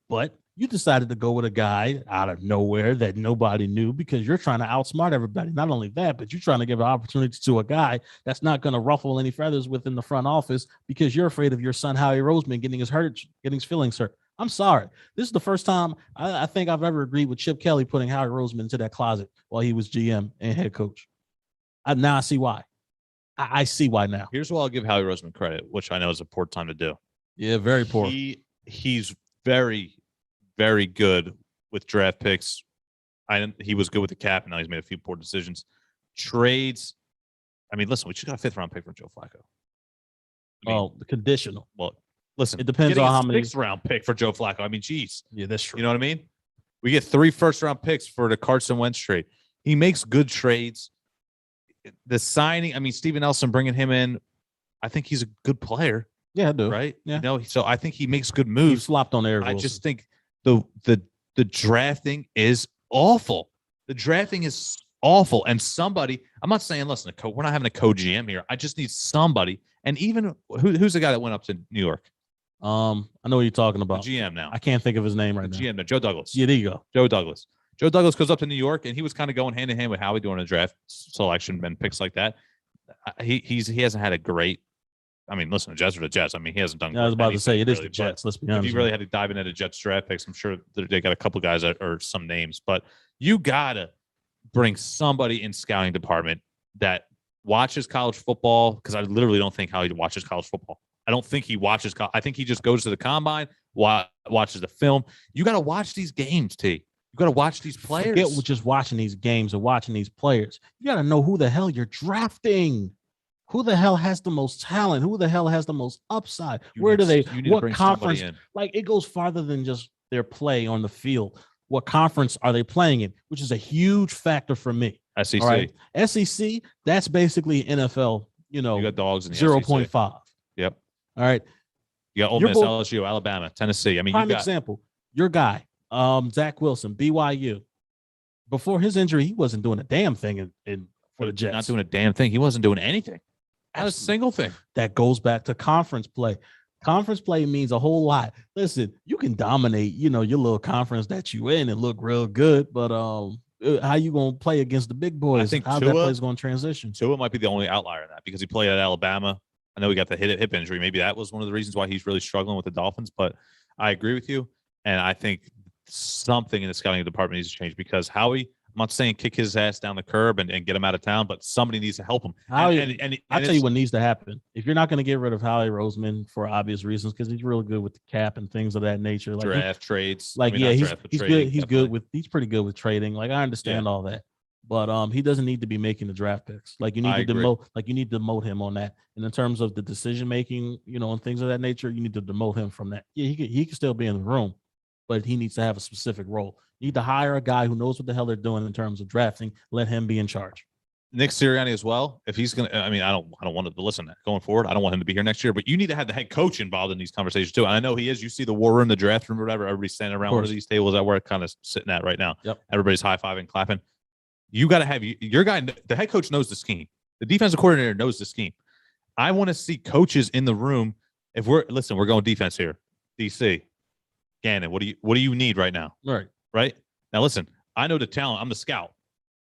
But you decided to go with a guy out of nowhere that nobody knew because you're trying to outsmart everybody. Not only that, but you're trying to give an opportunity to a guy that's not going to ruffle any feathers within the front office because you're afraid of your son, Howie Roseman, getting his feelings hurt. I'm sorry. This is the first time I think I've ever agreed with Chip Kelly putting Howie Roseman into that closet while he was GM and head coach. Now I see why. I see why now. Here's what I'll give Howie Roseman credit, which I know is a poor time to do. Yeah, very poor. He's very, very good with draft picks. He was good with the cap, and now he's made a few poor decisions. Trades. I mean, listen, we just got a 5th round pick for Joe Flacco. The conditional. Well, listen, it depends on how many 6th round pick for Joe Flacco. I mean, geez. Yeah, that's true. You know what I mean? We get 3 first-round picks for the Carson Wentz trade. He makes good trades. The signing, I mean, Steven Nelson bringing him in, I think he's a good player. Yeah, I do. Right? Yeah. You know, so I think he makes good He moves. flopped on Eric I Wilson. just think the drafting is awful. The drafting is awful. And somebody, I'm not saying, listen, we're not having a co-GM here. I just need somebody. And even who's the guy that went up to New York? I know what you're talking about. The GM now. I can't think of his name right The now. GM now, Joe Douglas. Yeah, there you go. Joe Douglas. Joe Douglas goes up to New York, and he was kind of going hand in hand with Howie doing a draft selection and picks like that. He hasn't had a great. I mean, listen, the Jets are the Jets. I mean, he hasn't done. I was about to say it is really, the Jets. Let's be honest. If you really had to dive into the Jets draft picks, I'm sure they got a couple guys or some names, but you gotta bring somebody in scouting department that watches college football, because I literally don't think Howie watches college football. I don't think he watches. I think he just goes to the combine, watches the film. You got to watch these games, T. You got to watch these players. Forget just watching these games or watching these players. You got to know who the hell you're drafting. Who the hell has the most talent? Who the hell has the most upside? Where do they? What conference? Like, it goes farther than just their play on the field. What conference are they playing in? Which is a huge factor for me. SEC. All right? SEC, that's basically NFL, you got dogs in the 0.5. Yep. All right. You got Ole Miss, LSU, Alabama, Tennessee. I mean, prime example, your guy, Zach Wilson, BYU. Before his injury, he wasn't doing a damn thing for the Jets. Not doing a damn thing. He wasn't doing anything. Not a single thing. That goes back to conference play. Conference play means a whole lot. Listen, you can dominate, your little conference that you in and look real good, but how you gonna play against the big boys? I think how that play's gonna transition. Tua might be the only outlier in that, because he played at Alabama. I know he got the hip injury. Maybe that was one of the reasons why he's really struggling with the Dolphins. But I agree with you, and I think something in the scouting department needs to change, because Howie, I'm not saying kick his ass down the curb and get him out of town, but somebody needs to help him. I'll tell you what needs to happen. If you're not going to get rid of Howie Roseman for obvious reasons, because he's really good with the cap and things of that nature, like draft trades. Like, he's good. He's pretty good with trading. Like, I understand all that, but he doesn't need to be making the draft picks. Like, you need to demote. Like, you need to demote him on that. And in terms of the decision making, and things of that nature, you need to demote him from that. Yeah, he can still be in the room, but he needs to have a specific role. You need to hire a guy who knows what the hell they're doing in terms of drafting. Let him be in charge. Nick Sirianni as well. If he's gonna, I mean, I don't want to listen to that going forward. I don't want him to be here next year. But you need to have the head coach involved in these conversations too. And I know he is. You see the war room, the draft room, or whatever. Everybody's standing around one of these tables that we're kind of sitting at right now. Yep. Everybody's high fiving, clapping. You got to have your guy. The head coach knows the scheme. The defensive coordinator knows the scheme. I want to see coaches in the room. If we're going defense here. DC, Gannon, what do you need right now? Right. Now, listen, I know the talent. I'm the scout.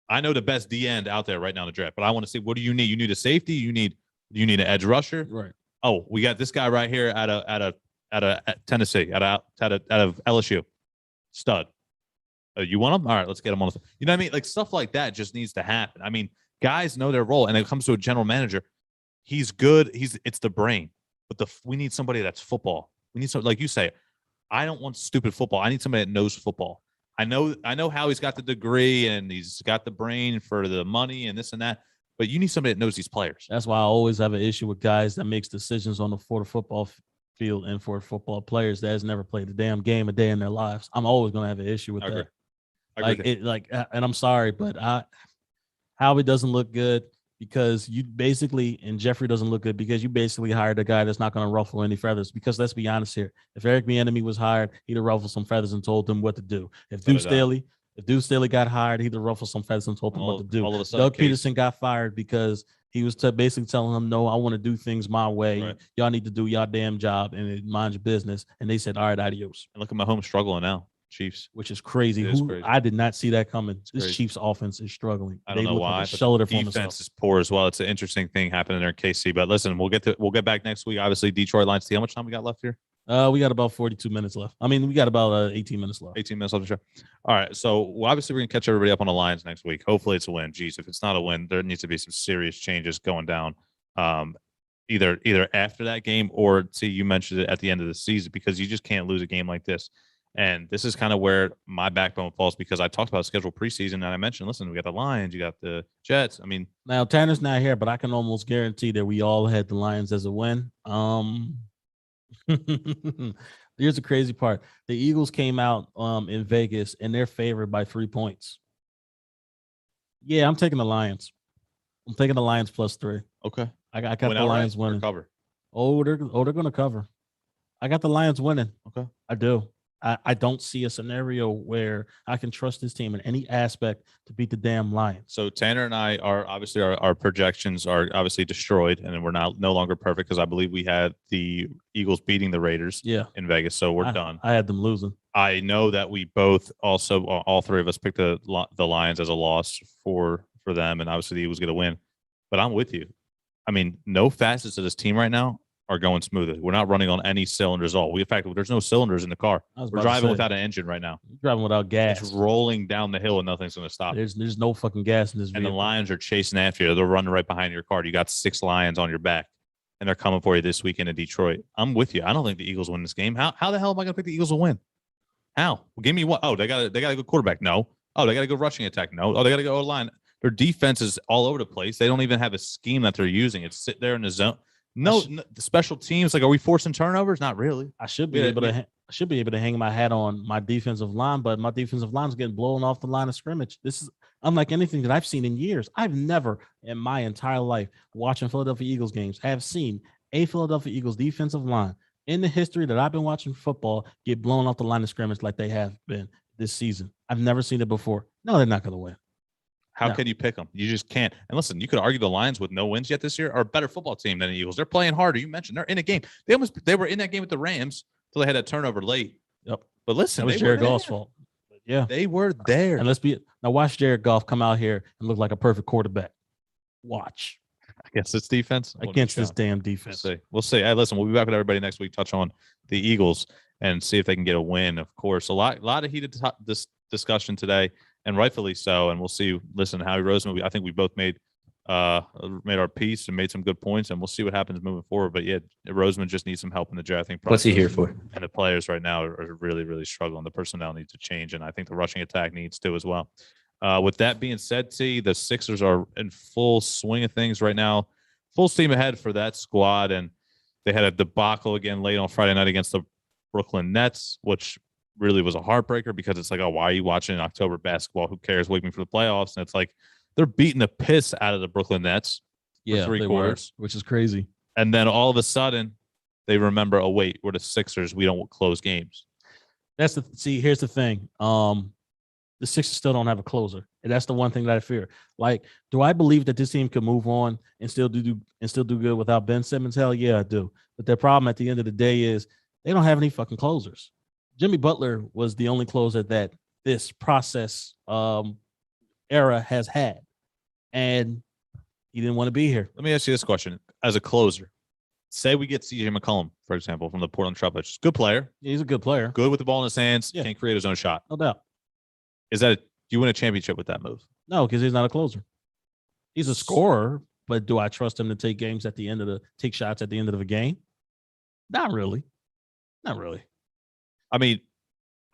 I know the best D end out there right now in the draft, but I want to see, what do you need? You need a safety. You need an edge rusher. Right. Oh, we got this guy right here out of Tennessee, out of LSU, stud. You want him? All right, let's get him on. You know what I mean? Like, stuff like that just needs to happen. I mean, guys know their role, and it comes to a general manager. He's good. It's the brain, but we need somebody that's football. We need like you say. I don't want stupid football. I need somebody that knows football. I know how he's got the degree and he's got the brain for the money and this and that, but you need somebody that knows these players. That's why I always have an issue with guys that makes decisions for the football field and for football players that has never played a damn game a day in their lives. I'm always going to have an issue with that. And I'm sorry, but Howie doesn't look good because and Jeffrey doesn't look good because you basically hired a guy that's not going to ruffle any feathers. Because let's be honest here, if Eric Bieniemy was hired, he'd have ruffled some feathers and told them what to do. If Deuce If Dude Staley got hired, he'd have ruffled some feathers and told him what to do. All of a sudden, Doug Peterson got fired because he was basically telling him, no, I want to do things my way. Right. Y'all need to do y'all damn job and mind your business. And they said, all right, adios. And look at Mahomes struggling now. Chiefs. Which is crazy. Crazy. I did not see that coming. It's this crazy. Chiefs offense is struggling. I don't know why. Like But the defense is poor as well. It's an interesting thing happening there in KC. But listen, we'll get back next week. Obviously, Detroit Lions. See how much time we got left here? We got about 42 minutes left. I mean, we got about 18 minutes left. 18 minutes left the show. All right. So obviously we're gonna catch everybody up on the Lions next week. Hopefully it's a win. Geez, if it's not a win, there needs to be some serious changes going down. Either after that game or you mentioned it at the end of the season, because you just can't lose a game like this. And this is kind of where my backbone falls, because I talked about schedule preseason and I mentioned, listen, we got the Lions, you got the Jets. I mean, now Tanner's not here, but I can almost guarantee that we all had the Lions as a win. Here's the crazy part. The Eagles came out in Vegas and they're favored by 3 points. Yeah, I'm taking the Lions. I'm taking the Lions +3. Okay. I got the Lions winning. Cover. They're going to cover. I got the Lions winning. Okay. I do. I don't see a scenario where I can trust this team in any aspect to beat the damn Lions. So Tanner and I are obviously our projections are obviously destroyed, and we're no longer perfect, because I believe we had the Eagles beating the Raiders in Vegas. So we're done. I had them losing. I know that we both also, all three of us, picked the Lions as a loss for them, and obviously the Eagles get a win. But I'm with you. I mean, no facets of this team right now are going smoothly. We're not running on any cylinders at all. In fact, there's no cylinders in the car. We're driving without an engine right now. You're driving without gas. It's rolling down the hill and nothing's going to stop. There's no fucking gas in this vehicle. And the Lions are chasing after you. They're running right behind your car. You got 6 Lions on your back, and they're coming for you this weekend in Detroit. I'm with you. I don't think the Eagles win this game. How the hell am I going to pick the Eagles to win? How? Well, give me what? Oh, they got a good quarterback. No. Oh, they got a good rushing attack. No. Oh, they got to go line. Their defense is all over the place. They don't even have a scheme that they're using. It's sit there in the zone. No, the special teams, like, are we forcing turnovers? Not really. I should be able to hang my hat on my defensive line, but my defensive line is getting blown off the line of scrimmage. This is unlike anything that I've seen in years. I've never in my entire life watching Philadelphia Eagles games have seen a Philadelphia Eagles defensive line in the history that I've been watching football get blown off the line of scrimmage like they have been this season. I've never seen it before. No, they're not going to win. How can you pick them? You just can't. And listen, you could argue the Lions with no wins yet this year are a better football team than the Eagles. They're playing harder. You mentioned they're in a game. They were in that game with the Rams until they had that turnover late. Yep. But listen, that was Jared Goff's fault. Yeah. They were there. And now watch Jared Goff come out here and look like a perfect quarterback. Watch. Against this defense? Against this damn defense. We'll see. Hey, listen, we'll be back with everybody next week, touch on the Eagles and see if they can get a win. Of course, a lot of heated discussion today, and rightfully so. And we'll see. Listen, Howie Roseman, I think we both made our piece and made some good points, and we'll see what happens moving forward. But yeah, Roseman just needs some help in the drafting process. What's he here for? And the players right now are really, really struggling. The personnel needs to change, and I think the rushing attack needs to as well. With that being said, the Sixers are in full swing of things right now. Full steam ahead for that squad, and they had a debacle again late on Friday night against the Brooklyn Nets, which really was a heartbreaker, because it's like, oh, why are you watching October basketball? Who cares? Waiting for the playoffs. And it's like they're beating the piss out of the Brooklyn Nets for 3 quarters, which is crazy. And then all of a sudden they remember, oh, wait, we're the Sixers. We don't close games. Here's the thing. The Sixers still don't have a closer. And that's the one thing that I fear. Like, do I believe that this team can move on and still do good without Ben Simmons? Hell yeah, I do. But their problem at the end of the day is they don't have any fucking closers. Jimmy Butler was the only closer that this process era has had, and he didn't want to be here. Let me ask you this question. As a closer, say we get CJ McCollum, for example, from the Portland Trailblazers. Good player. Yeah, he's a good player. Good with the ball in his hands. Yeah. Can't create his own shot. No doubt. Do you win a championship with that move? No, because he's not a closer. He's a scorer, but do I trust him to take shots at the end of a game? Not really. Not really. I mean,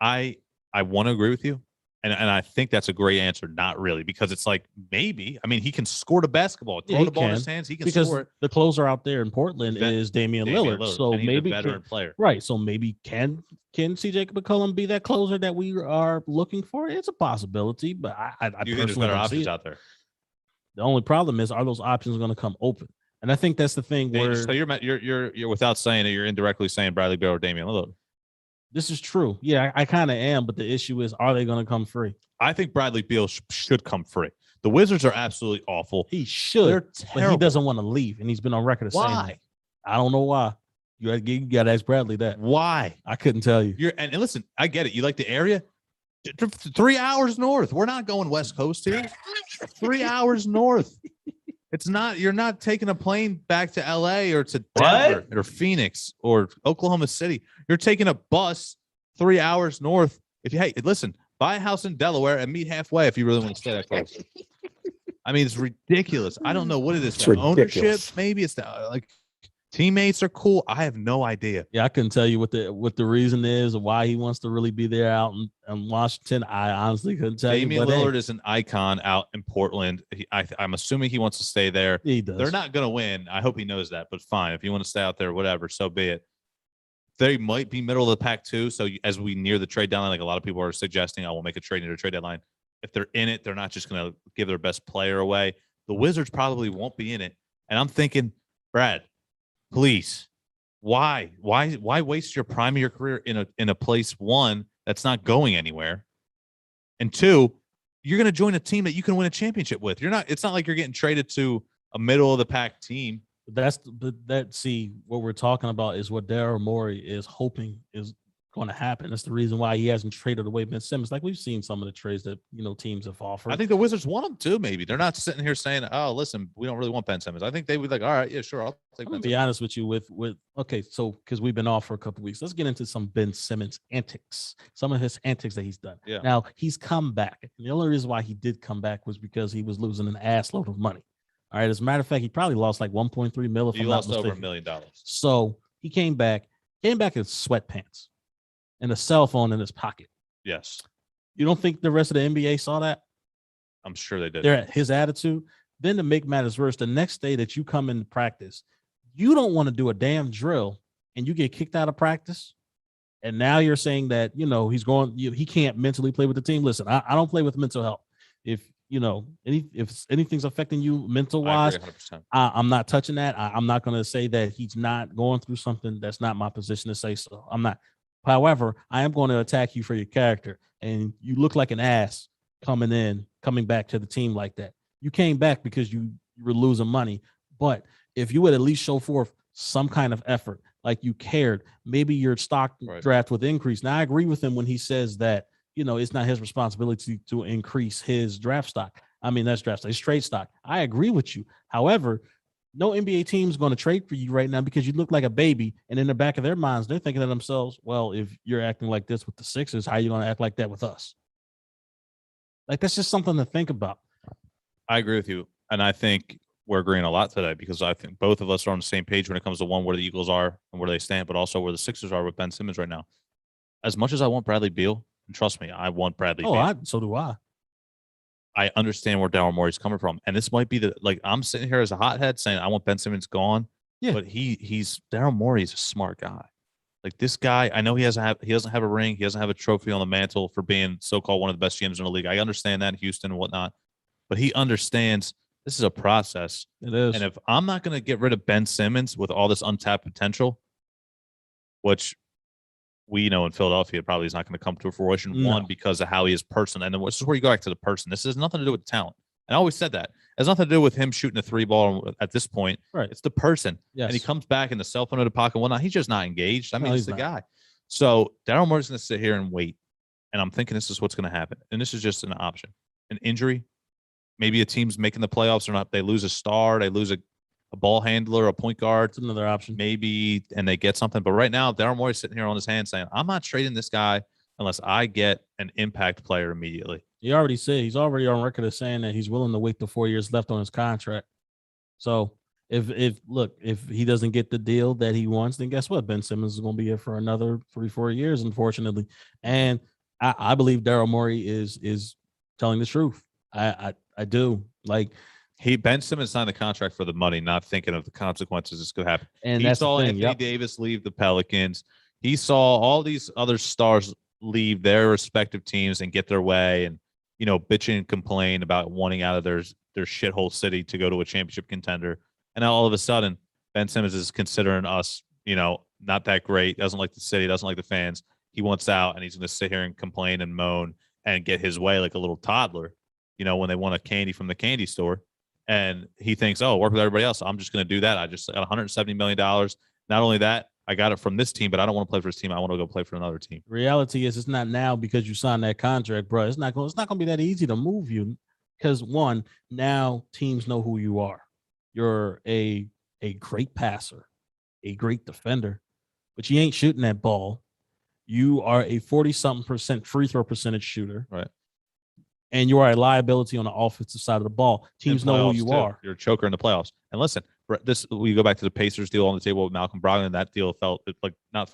I want to agree with you, and I think that's a great answer. Not really, because it's like, maybe. I mean, he can score the basketball, throw the ball in his hands. He can score it. The closer out there in Portland is Damian Lillard. So maybe a veteran player, right? So maybe can CJ McCollum be that closer that we are looking for? It's a possibility, but I you think there's better options out there. The only problem is, are those options going to come open? And I think that's the thing where. So you're without saying it, you're indirectly saying Bradley Beal or Damian Lillard. This is true. Yeah, I kind of am, but the issue is, are they going to come free? I think Bradley Beal should come free. The Wizards are absolutely awful. He should, They're but terrible. he doesn't want to leave, and he's been on record as saying Why? that. I don't know why. You got to ask Bradley that. Why? I couldn't tell you. And listen, I get it. You like the area? 3 hours north. We're not going West Coast here. 3 hours north. It's not. You're not taking a plane back to LA or to Denver or Phoenix or Oklahoma City. You're taking a bus 3 hours north. Listen, buy a house in Delaware and meet halfway if you really want to stay that close. I mean, it's ridiculous. I don't know what it is. The ownership, maybe it's like teammates are cool. I have no idea. Yeah, I couldn't tell you what the reason is or why he wants to really be there out in Washington. I honestly couldn't tell you. Damian Lillard is an icon out in Portland. I'm assuming he wants to stay there. He does. They're not going to win. I hope he knows that. But fine, if you want to stay out there, whatever, so be it. They might be middle of the pack too. So as we near the trade deadline, like a lot of people are suggesting, I will make a trade near the trade deadline. If they're in it, they're not just going to give their best player away. The Wizards probably won't be in it. And I'm thinking, Brad, please, why waste your prime of your career in a place, one, that's not going anywhere, and two, you're going to join a team that you can win a championship with. It's not like you're getting traded to a middle of the pack team. See, what we're talking about is what Daryl Morey is hoping is going to happen. That's the reason why he hasn't traded away Ben Simmons. Like we've seen some of the trades that teams have offered. I think the Wizards want him too. Maybe they're not sitting here saying, "Oh, listen, we don't really want Ben Simmons." I think they would like, "All right, yeah, sure, I'll take." I'm gonna be honest with you. With okay, so because we've been off for a couple of weeks, let's get into some Ben Simmons antics. Some of his antics that he's done. Yeah. Now he's come back. And the only reason why he did come back was because he was losing an ass load of money. All right. As a matter of fact, he probably lost like 1.3 million. He lost over $1 million. So he came back in sweatpants and a cell phone in his pocket. Yes. You don't think the rest of the NBA saw that? I'm sure they did. They're at his attitude. Then to make matters worse, the next day that you come into practice, you don't want to do a damn drill and you get kicked out of practice. And now you're saying that, he can't mentally play with the team. Listen, I don't play with mental health. If anything's affecting you mental wise, I'm not touching that. I'm not going to say that he's not going through something. That's not my position to say so. I'm not. However, I am going to attack you for your character. And you look like an ass coming back to the team like that. You came back because you were losing money. But if you would at least show forth some kind of effort, like you cared, maybe your stock draft would increase. Now, I agree with him when he says that, it's not his responsibility to increase his draft stock. I mean, that's draft stock. It's trade stock. I agree with you. However, no NBA team is going to trade for you right now because you look like a baby. And in the back of their minds, they're thinking to themselves, well, if you're acting like this with the Sixers, how are you going to act like that with us? Like, that's just something to think about. I agree with you. And I think we're agreeing a lot today because I think both of us are on the same page when it comes to one, where the Eagles are and where they stand, but also where the Sixers are with Ben Simmons right now. As much as I want Bradley Beal, and trust me, I want Bradley Beal. So do I. I understand where Daryl Morey's coming from. And this might be I'm sitting here as a hothead saying I want Ben Simmons gone. Yeah. But he's Daryl Morey's a smart guy. Like, this guy, I know he doesn't have a ring. He doesn't have a trophy on the mantle for being so-called one of the best GMs in the league. I understand that in Houston and whatnot. But he understands this is a process. It is. And if I'm not going to get rid of Ben Simmons with all this untapped potential, which we know in Philadelphia probably is not going to come to fruition, one, because of how he is person. And then this is where you go back to the person. This has nothing to do with talent. And I always said that. It has nothing to do with him shooting a 3-ball at this point. Right. It's the person. Yes. And he comes back in the cell phone in the pocket and whatnot. He's just not engaged. I mean, he's the guy. So Daryl Morey's going to sit here and wait. And I'm thinking this is what's going to happen. And this is just an option. An injury. Maybe a team's making the playoffs or not. They lose a star. They lose a ball handler, a point guard. It's another option. Maybe, and they get something. But right now, Daryl Morey's sitting here on his hand saying, I'm not trading this guy unless I get an impact player immediately. He already said he's already on record as saying that he's willing to wait the 4 years left on his contract. So if he doesn't get the deal that he wants, then guess what? Ben Simmons is going to be here for another 3-4 years, unfortunately. And I believe Daryl Morey is telling the truth. I do. Like, Ben Simmons signed the contract for the money, not thinking of the consequences that's going to happen. And he saw Anthony Davis leave the Pelicans. He saw all these other stars leave their respective teams and get their way, and bitching and complain about wanting out of their shithole city to go to a championship contender. And now all of a sudden, Ben Simmons is considering us, not that great. Doesn't like the city. Doesn't like the fans. he wants out and he's going to sit here and complain and moan and get his way like a little toddler, when they want a candy from the candy store. And he thinks, oh, work with everybody else. I'm just going to do that. I just got $170 million. Not only that, I got it from this team, but I don't want to play for this team. I want to go play for another team. Reality is, it's not now because you signed that contract, bro. It's not going to be that easy to move you because, one, now teams know who you are. You're a great passer, a great defender, but you ain't shooting that ball. You are a 40-something% free throw percentage shooter. Right. And you are a liability on the offensive side of the ball. Teams know who you are. You're a choker in the playoffs. And listen, we go back to the Pacers deal on the table with Malcolm Brogdon. That deal fell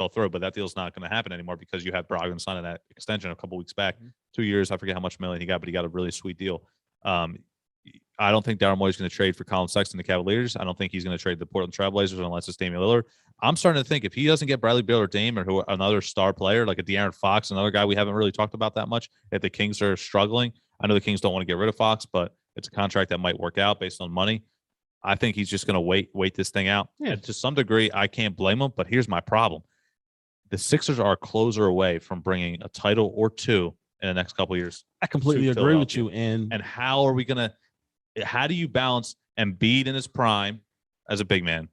through, but that deal's not going to happen anymore because you had Brogdon signing that extension a couple weeks back, 2 years. I forget how much million he got, but he got a really sweet deal. I don't think Daryl Morey's going to trade for Colin Sexton the Cavaliers. I don't think he's going to trade the Portland Trailblazers unless it's Damian Lillard. I'm starting to think if he doesn't get Bradley Beal or Dame or another star player like a De'Aaron Fox, another guy we haven't really talked about that much, if the Kings are struggling. I know the Kings don't want to get rid of Fox, but it's a contract that might work out based on money. I think he's just going to wait this thing out. Yeah. And to some degree, I can't blame him, but here's my problem. The Sixers are a closer away from bringing a title or two in the next couple of years. I completely agree with you. And how are we going to – how do you balance Embiid in his prime as a big man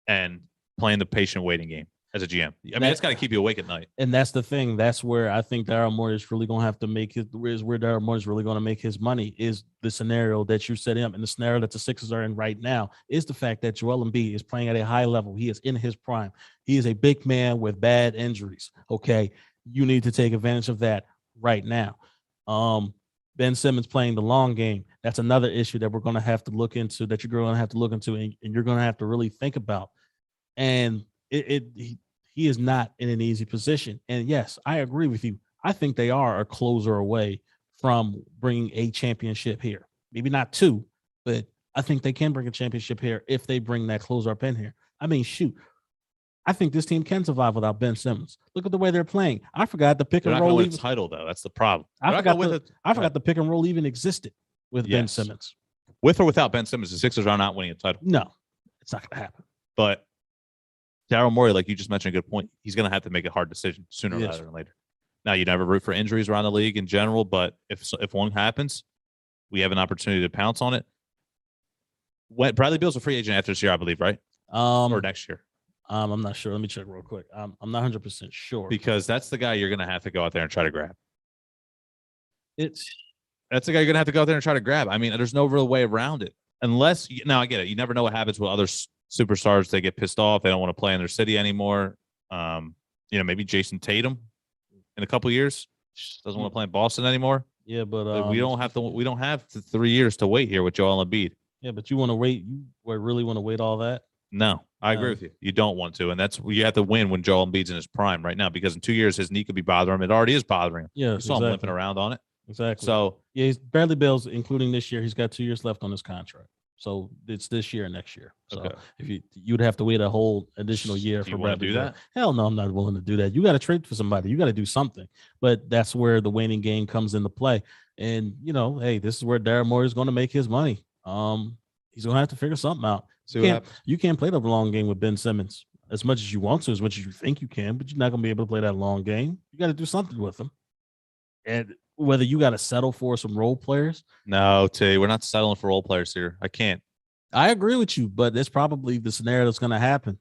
and playing the patient waiting game as a GM? I mean, it's got to keep you awake at night. And that's the thing. That's where I think Daryl Morey is really going to have to make his – where Daryl Morey is really going to make his money is the scenario that you set him. And the scenario that the Sixers are in right now is the fact that Joel Embiid is playing at a high level. He is in his prime. He is a big man with bad injuries, okay? You need to take advantage of that right now. Ben Simmons playing the long game. That's another issue that we're going to have to look into, that you're going to have to look into, and you're going to have to really think about. And he is not in an easy position. And yes, I agree with you. I think they are a closer away from bringing a championship here. Maybe not two, but I think they can bring a championship here if they bring that closer up in here. I mean, shoot. I think this team can survive without Ben Simmons. Look at the way they're playing. I forgot the pick and roll. Win a title though. That's the problem. I forgot the pick and roll even existed with Ben Simmons. With or without Ben Simmons, the Sixers are not winning a title. No, it's not going to happen. But Daryl Morey, like you just mentioned, a good point. He's going to have to make a hard decision sooner rather than later. Now, you never root for injuries around the league in general, but if one happens, we have an opportunity to pounce on it. Bradley Beal's a free agent after this year, I believe, right? Or next year. I'm not sure. Let me check real quick. I'm not 100% sure. Because that's the guy you're going to have to go out there and try to grab. That's the guy you're going to have to go out there and try to grab. I mean, there's no real way around it. Unless, now I get it. You never know what happens with other superstars. They get pissed off. They don't want to play in their city anymore. Maybe Jason Tatum in a couple of years doesn't want to play in Boston anymore. Yeah, but we don't have 3 years to wait here with Joel Embiid. Yeah, but you want to wait. You really want to wait all that? No, I agree with you. You don't want to, and that's you have to win when Joel Embiid's in his prime right now, because in 2 years his knee could be bothering him. It already is bothering him. Yeah, you saw him limping around on it. Exactly. So yeah, Bradley Beal's, including this year, he's got 2 years left on his contract. So it's this year and next year. So if you'd have to wait a whole additional year for Bradley. Do that? Hell no, I'm not willing to do that. You got to trade for somebody. You got to do something. But that's where the waiting game comes into play. And hey, this is where Daryl Morey is going to make his money. He's going to have to figure something out. You can't play the long game with Ben Simmons as much as you want to, as much as you think you can, but you're not going to be able to play that long game. You got to do something with him. And whether you got to settle for some role players. No, T, we're not settling for role players here. I can't. I agree with you, but that's probably the scenario that's going to happen.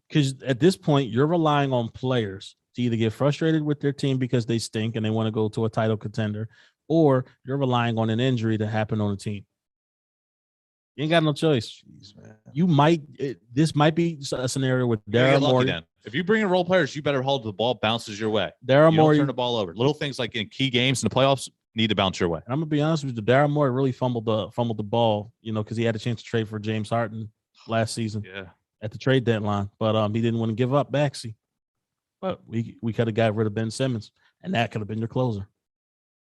Because at this point, you're relying on players to either get frustrated with their team because they stink and they want to go to a title contender, or you're relying on an injury to happen on the team. You ain't got no choice. Jeez, man. This might be a scenario with Daryl Morey. If you bring in role players, you better hold the ball bounces your way. Daryl Morey, turn the ball over. Little things like in key games in the playoffs need to bounce your way. And I'm gonna be honest with you, Daryl Morey really fumbled the ball, because he had a chance to trade for James Harden last season. Yeah, at the trade deadline, but he didn't want to give up Maxey. But we could have got rid of Ben Simmons, and that could have been your closer.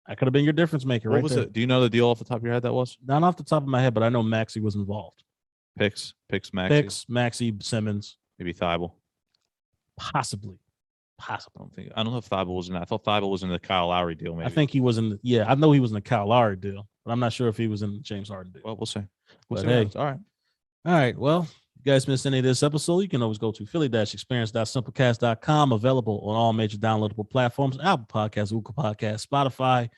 That could have been your difference maker. What was it? Do you know the deal off the top of your head that was? Not off the top of my head, but I know Maxey was involved. Picks, Maxey, Simmons, maybe Thibault. Possibly. I don't know if Thibault was in that. I thought Thibault was in the Kyle Lowry deal. Maybe. I think he was in. I know he was in the Kyle Lowry deal, but I'm not sure if he was in the James Harden deal. Well, we'll see. All right. Well, you guys missed any of this episode, you can always go to philly-experience.simplecast.com, available on all major downloadable platforms, Apple Podcasts, Google Podcasts, Spotify,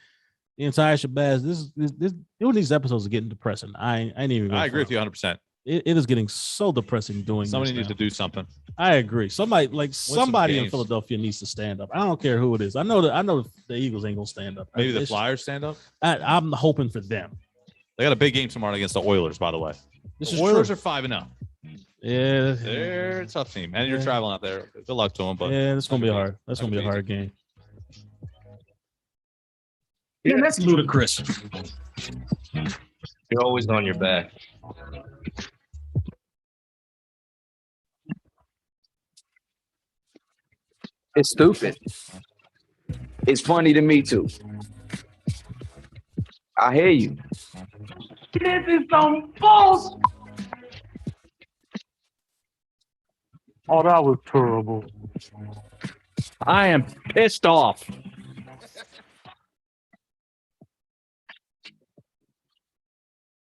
the entire shabazz. This doing these episodes is getting depressing. I ain't even. I agree with you 100%. It is getting so depressing doing Somebody this needs now. to do something. I agree. Somebody in games. Philadelphia needs to stand up. I don't care who it is. I know the Eagles ain't gonna stand up. Maybe the Flyers stand up. I'm hoping for them. They got a big game tomorrow against the Oilers, by the way. This The is Oilers true. are 5-0. Yeah, They're a tough team, and you're traveling out there. Good luck to them. But yeah, that's gonna be hard. That's gonna be a hard game. Yeah, that's ludicrous. You're always on your back. It's stupid. It's funny to me too. I hear you. This is some false. Oh, that was terrible. I am pissed off.